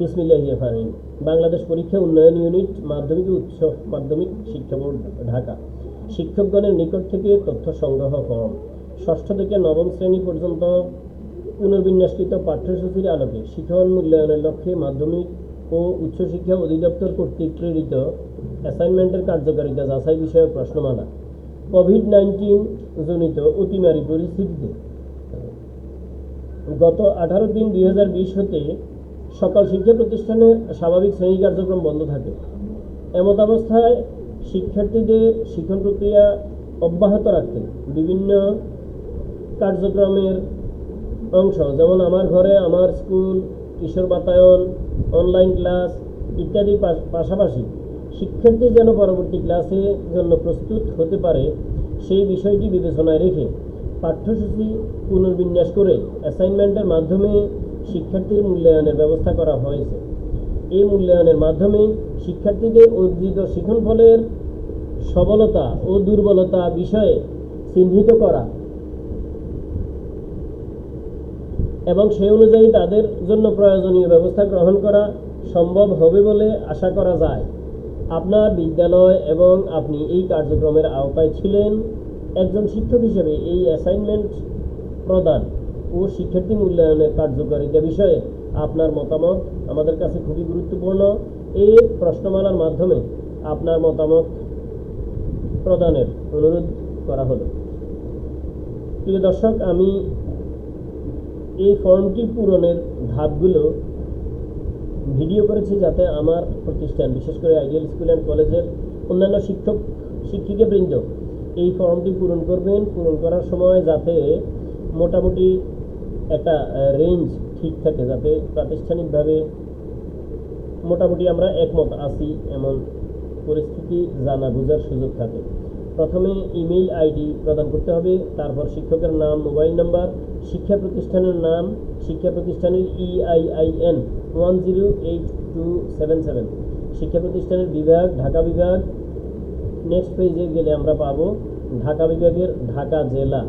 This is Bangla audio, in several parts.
বিসমিল্লাহির রহমানির রহিম। বাংলাদেশ পরীক্ষা উন্নয়ন ইউনিট, মাধ্যমিক ও উচ্চ মাধ্যমিক শিক্ষা বোর্ড, ঢাকা। শিক্ষকগণের নিকট থেকে তথ্য সংগ্রহ ফর্ম। ষষ্ঠ থেকে নবম শ্রেণী পর্যন্ত পুনর্বিন্যাসকৃত পাঠ্যসূচির আলোকে শিক্ষণ মূল্যায়নের লক্ষ্যে মাধ্যমিক ও উচ্চশিক্ষা অধিদপ্তর কর্তৃক প্রেরিত অ্যাসাইনমেন্টের কার্যকারিতা যাচাই বিষয়ক প্রশ্নমালা। কোভিড-19 জনিত অতিমারী পরিস্থিতিতে গত 18-3-2020 হতে সকল শিক্ষা প্রতিষ্ঠানে স্বাভাবিক শ্রেণী কার্যক্রম বন্ধ থাকে। এমতাবস্থায় শিক্ষার্থীদের শিক্ষণ প্রক্রিয়া অব্যাহত রাখতে বিভিন্ন কার্যক্রমের অংশ, যেমন আমার ঘরে আমার স্কুল, কিশোর বাতায়ন, অনলাইন ক্লাস ইত্যাদির পাশাপাশি শিক্ষার্থী যেন পরবর্তী ক্লাসের জন্য প্রস্তুত হতে পারে সেই বিষয়টি বিবেচনায় রেখে পাঠ্যসূচি পুনর্বিন্যাস করে অ্যাসাইনমেন্টের মাধ্যমে শিক্ষার্থীর মূল্যায়নের ব্যবস্থা করা হয়েছে। এই মূল্যায়নের মাধ্যমে শিক্ষার্থীদের অর্জিত শিক্ষণফলের সবলতা ও দুর্বলতা বিষয়ে চিহ্নিত করা এবং সেই অনুযায়ী তাদের জন্য প্রয়োজনীয় ব্যবস্থা গ্রহণ করা সম্ভব হবে বলে আশা করা যায়। আপনার বিদ্যালয় এবং আপনি এই কার্যক্রমের আওতায় ছিলেন। একজন শিক্ষক হিসেবে এই অ্যাসাইনমেন্ট প্রদান ও শিক্ষার্থী মূল্যায়নের কার্যকারিতা বিষয়ে আপনার মতামত আমাদের কাছে খুবই গুরুত্বপূর্ণ। এই প্রশ্নমালার মাধ্যমে আপনার মতামত প্রদানের অনুরোধ করা হলো। প্রিয় দর্শক, আমি এই ফর্মটি পূরণের ধাপগুলো ভিডিও করেছি যাতে আমার প্রতিষ্ঠান, বিশেষ করে আইডিয়াল স্কুল অ্যান্ড কলেজের অন্যান্য শিক্ষিকাবৃন্দ এই ফর্মটি পূরণ করবেন। পূরণ করার সময় যাতে মোটামুটি একটা রেঞ্জ ঠিক থাকে, যাতে প্রাতিষ্ঠানিকভাবে মোটামুটি আমরা একমত আছি এমন পরিস্থিতি জানা বোঝার সুযোগ থাকে। প্রথমে ইমেইল আইডি প্রদান করতে হবে, তারপর শিক্ষকের নাম, মোবাইল নাম্বার, শিক্ষা প্রতিষ্ঠানের নাম, শিক্ষা প্রতিষ্ঠানের EIN 108277, শিক্ষা প্রতিষ্ঠানের বিভাগ ঢাকা বিভাগ। নেক্সট পেজে গেলে আমরা পাবো ঢাকা বিভাগের ঢাকা জেলা,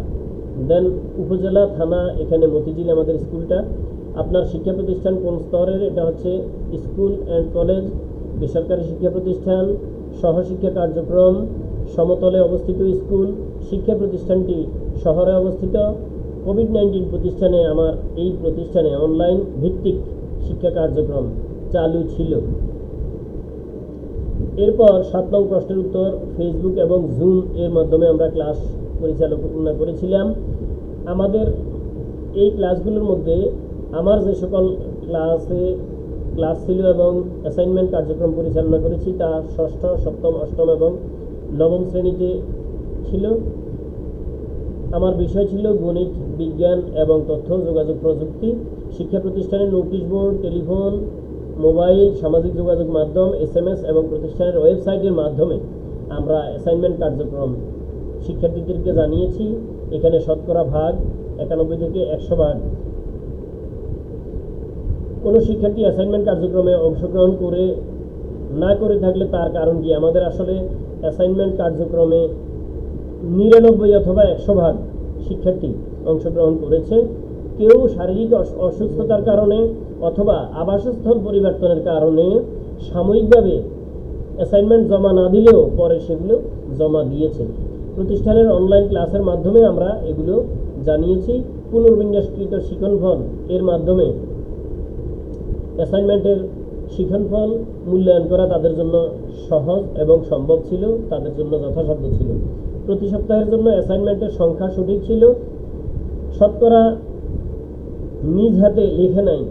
দেন উপজেলা, থানা, এখানে মতিঝিল আমাদের স্কুলটা। আপনার শিক্ষা প্রতিষ্ঠান কোন স্তরের, এটা হচ্ছে স্কুল অ্যান্ড কলেজ, বেসরকারি শিক্ষা প্রতিষ্ঠান, সহশিক্ষা কার্যক্রম, সমতলে অবস্থিত স্কুল। শিক্ষা প্রতিষ্ঠানটি শহরে অবস্থিত। কোভিড-19 প্রতিষ্ঠানে আমার এই প্রতিষ্ঠানে অনলাইন ভিত্তিক শিক্ষা কার্যক্রম চালু ছিল। এরপর 7 নং প্রশ্নের উত্তর ফেসবুক এবং জুম এর মাধ্যমে আমরা ক্লাস পরিচালনা করেছিলাম। আমাদের এই ক্লাসগুলোর মধ্যে আমার যে সকল ক্লাস ছিল এবং অ্যাসাইনমেন্ট কার্যক্রম পরিচালনা করেছি তা ষষ্ঠ, সপ্তম, অষ্টম এবং নবম শ্রেণীতে ছিল। আমার বিষয় ছিল গণিত, বিজ্ঞান এবং তথ্য যোগাযোগ প্রযুক্তি। শিক্ষা প্রতিষ্ঠানের নোটিশ বোর্ড, টেলিফোন, মোবাইল, সামাজিক যোগাযোগ মাধ্যম, SMS এবং প্রতিষ্ঠানের ওয়েবসাইটের মাধ্যমে আমরা অ্যাসাইনমেন্ট কার্যক্রম শিক্ষার্থীদেরকে জানিয়েছি। এখানে শতকরা ভাগ 91 থেকে 100 ভাগ। কোনো শিক্ষার্থী অ্যাসাইনমেন্ট কার্যক্রমে অংশগ্রহণ না করে থাকলে তার কারণ কি? আমাদের আসলে অ্যাসাইনমেন্ট কার্যক্রমে 99 অথবা 100 ভাগ শিক্ষার্থী অংশগ্রহণ করেছে। কেউ শারীরিক অসুস্থতার কারণে অথবা আবাসস্থল পরিবর্তনের কারণে সাময়িকভাবে অ্যাসাইনমেন্ট জমা না দিলেও পরে সেগুলো জমা দিয়েছে। প্রতিষ্ঠানের অনলাইন ক্লাসের মাধ্যমে আমরা এগুলো জানিয়েছি। পুনর্বিন্যাসকৃত শিক্ষণফল এর মাধ্যমে অ্যাসাইনমেন্টের শিক্ষণফল মূল্যায়ন করা তাদের জন্য সহজ এবং সম্ভব ছিল, তাদের জন্য যথাসাধ্য ছিল। প্রতি সপ্তাহের জন্য অ্যাসাইনমেন্টের সংখ্যা সঠিক ছিল। শতকরা নিজ হাতে লেখে নাই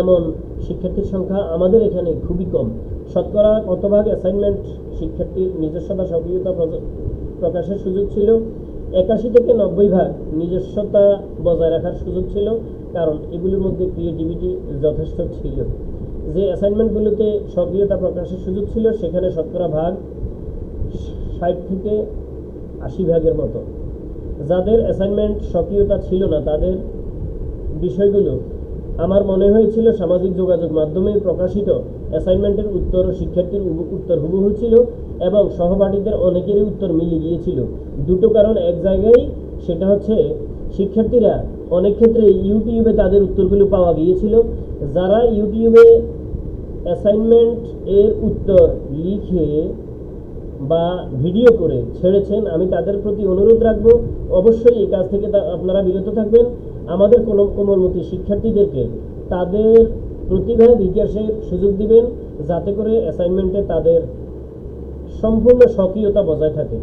এমন শিক্ষার্থীর সংখ্যা আমাদের এখানে খুবই কম। শতকরা কত ভাগ অ্যাসাইনমেন্ট শিক্ষার্থীর নিজস্বতা, সক্রিয়তা প্রকাশের সুযোগ ছিল? 81 থেকে 90 ভাগ নিজস্বতা বজায় রাখার সুযোগ ছিল, কারণ এগুলোর মধ্যে ক্রিয়েটিভিটি যথেষ্ট ছিল। যে অ্যাসাইনমেন্টগুলোতে সক্রিয়তা প্রকাশের সুযোগ ছিল সেখানে শতকরা ভাগ 60 থেকে 80 ভাগের মতো। যাদের অ্যাসাইনমেন্ট সক্রিয়তা ছিল না তাদের বিষয়গুলো আমার মনে হয়েছিল সামাজিক যোগাযোগ মাধ্যমে প্রকাশিত অ্যাসাইনমেন্টের উত্তর ও শিক্ষার্থীর উত্তর হুবহু ছিল এবং সহপাঠীদের অনেকেরই উত্তর মিলে গিয়েছিল। দুটো কারণ এক জায়গায়, সেটা হচ্ছে শিক্ষার্থীরা অনেক ক্ষেত্রে ইউটিউবে তাদের উত্তরগুলো পাওয়া গিয়েছিল। যারা ইউটিউবে অ্যাসাইনমেন্ট এর উত্তর লিখে বা ভিডিও করে ছেড়েছেন, আমি তাদের প্রতি অনুরোধ রাখবো অবশ্যই এই কাজ থেকে আপনারা বিরত থাকবেন। আমাদের কোমলমতি শিক্ষার্থীদেরকে তাদের প্রতিভা বিকাশের সুযোগ দিবেন, যাতে করে অ্যাসাইনমেন্টে তাদের সম্পূর্ণ সক্রিয়তা বজায় থাকে।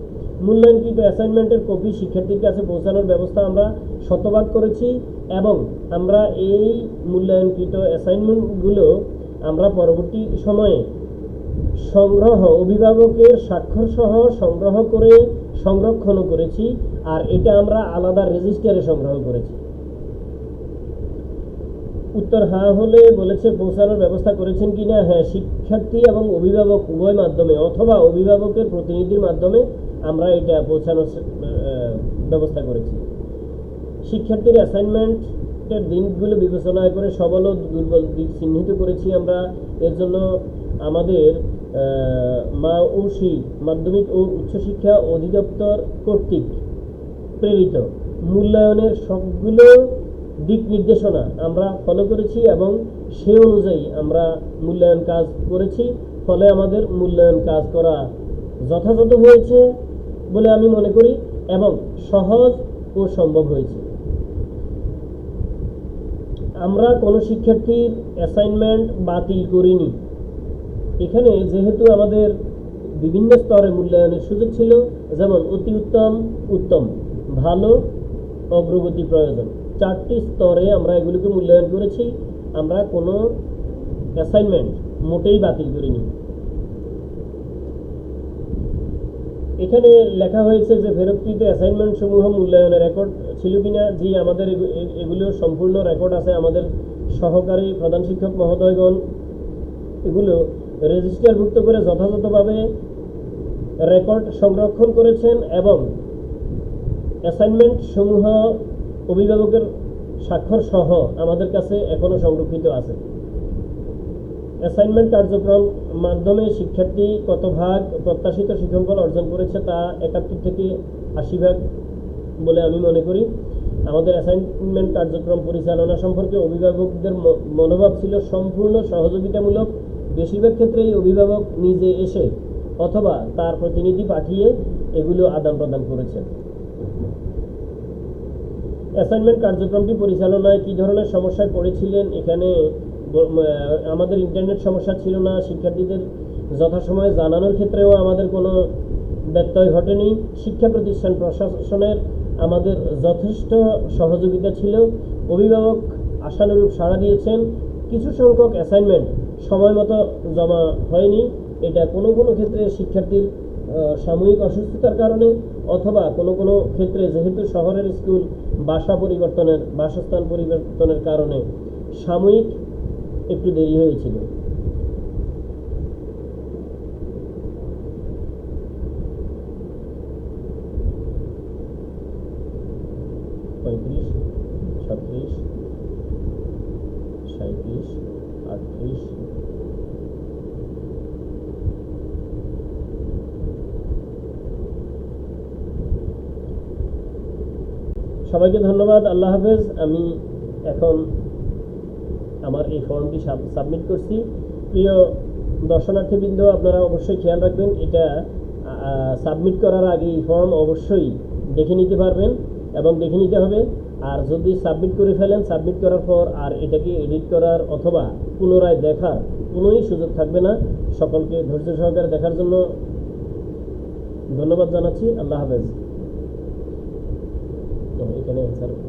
মূল্যায়নকৃত অ্যাসাইনমেন্টের কপি শিক্ষার্থীর কাছে পৌঁছানোর ব্যবস্থা আমরা শতভাগ করেছি এবং আমরা এই মূল্যায়নকৃত অ্যাসাইনমেন্টগুলো আমরা পরবর্তী সময়ে অভিভাবকের স্বাক্ষর সহ সংগ্রহ করে সংরক্ষণও করেছি, আর এটা আমরা আলাদা রেজিস্টারে সংগ্রহ করেছি। উত্তর হ্যাঁ হলে বলেছে পৌঁছানোর ব্যবস্থা করেছেন কিনা। হ্যাঁ, শিক্ষার্থী এবং অভিভাবক উভয় মাধ্যমে অথবা অভিভাবকের প্রতিনিধির মাধ্যমে আমরা এটা পৌঁছানোর ব্যবস্থা করেছি। শিক্ষার্থীর অ্যাসাইনমেন্টের দিকগুলো বিবেচনায় করে সবল ও দুর্বল দিক চিহ্নিত করেছি আমরা। এর জন্য আমাদের মাউসি মাধ্যমিক ও উচ্চশিক্ষা অধিদপ্তর কর্তৃক প্রেরিত মূল্যায়নের সবগুলো দিক নির্দেশনা আমরা ফলো করেছি এবং সে অনুযায়ী আমরা মূল্যায়ন কাজ করেছি। ফলে আমাদের মূল্যায়ন কাজ করা যথাযথ হয়েছে বলে আমি মনে করি এবং সহজ ও সম্ভব হয়েছে। আমরা কোনো শিক্ষার্থীর অ্যাসাইনমেন্ট বাতিল করিনি। এখানে যেহেতু আমাদের বিভিন্ন স্তরে মূল্যায়নের সুযোগ ছিল, যেমন অতি উত্তম, উত্তম, ভালো, অগ্রগতি, প্রয়োজন, 4টি স্তরে আমরা এগুলিকে মূল্যায়ন করেছি। আমরা কোনো অ্যাসাইনমেন্ট মোটেই বাতিল করিনি। এখানে লেখা হয়েছে যে ফেরতকৃত অ্যাসাইনমেন্ট সমূহ মূল্যায়নের রেকর্ড ছিল কিনা। জি, আমাদের এগুলো সম্পূর্ণ রেকর্ড আছে। আমাদের সহকারী প্রধান শিক্ষক মহোদয়গণ এগুলো রেজিস্টারভুক্ত করে যথাযথভাবে রেকর্ড সংরক্ষণ করেছেন এবং অ্যাসাইনমেন্ট সমূহ অভিভাবকের স্বাক্ষর সহ আমাদের কাছে এখনও সংরক্ষিত আছে। অ্যাসাইনমেন্ট কার্যক্রম মাধ্যমে শিক্ষার্থী কত ভাগ প্রত্যাশিত শিক্ষণফল অর্জন করেছে তা 71 থেকে 80 ভাগ বলে আমি মনে করি। আমাদের অ্যাসাইনমেন্ট কার্যক্রম পরিচালনা সম্পর্কে অভিভাবকদের মনোভাব ছিল সম্পূর্ণ সহযোগিতামূলক। বেশিরভাগ ক্ষেত্রেই অভিভাবক নিজে এসে অথবা তার প্রতিনিধি পাঠিয়ে এগুলো আদান প্রদান করেছেন। অ্যাসাইনমেন্ট কার্যক্রমটি পরিচালনায় কী ধরনের সমস্যায় পড়েছিলেন? এখানে আমাদের ইন্টারনেট সমস্যা ছিল না। শিক্ষার্থীদের যথাসময়ে জানানোর ক্ষেত্রেও আমাদের কোনো ব্যত্যয় ঘটেনি। শিক্ষা প্রতিষ্ঠান প্রশাসনের আমাদের যথেষ্ট সহযোগিতা ছিল। অভিভাবক আশানুরূপ সাড়া দিয়েছেন। কিছু সংখ্যক অ্যাসাইনমেন্ট সময় মতো জমা হয়নি। এটা কোনো কোনো ক্ষেত্রে শিক্ষার্থীর সাময়িক অসুস্থতার কারণে অথবা কোনো কোনো ক্ষেত্রে যেহেতু শহরের স্কুল বাসস্থান পরিবর্তনের কারণে সাময়িক একটু দেরি হয়েছিল। পঁয়ত্রিশ, 36, 37, 38। সবাইকে ধন্যবাদ। আল্লাহ হাফেজ। আমি এখন আমার এই ফর্মটি সাবমিট করছি। প্রিয় দর্শনার্থীবৃন্দ, আপনারা অবশ্যই খেয়াল রাখবেন, এটা সাবমিট করার আগে এই ফর্ম অবশ্যই দেখে নিতে পারবেন এবং দেখে নিতে হবে। আর যদি সাবমিট করে ফেলেন, সাবমিট করার পর আর এটাকে এডিট করার অথবা পুনরায় দেখার কোনোই সুযোগ থাকবে না। সকলকে ধৈর্য সহকারে দেখার জন্য ধন্যবাদ জানাচ্ছি। আল্লাহ হাফেজ। এখানে